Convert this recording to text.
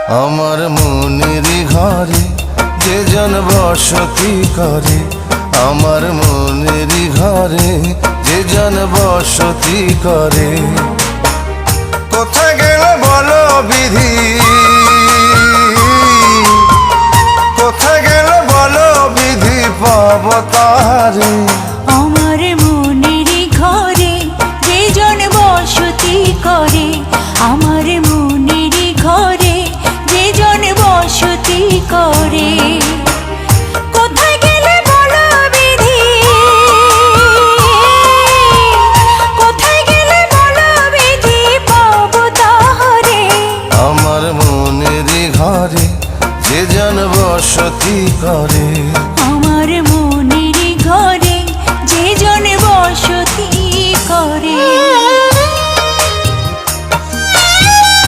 আমার মনেরই ঘরে যে জন বসতি করে, আমার মনেরই ঘরে যে জন বসতি করে। কোথায় গেল বলো বিধি, কোথায় গেল বলো বিধি, পাব তাহারে। আমার মনেরই ঘরে যে জন বসতি করে, আমার মনেরই ঘরে যে জন বসতি করে। কোথায় গেলে বলো বিধি, কোথায় গেলে বলো বিধি, পাব তাহারে। আমার মনেরই ঘরে যে জন বসতি করে।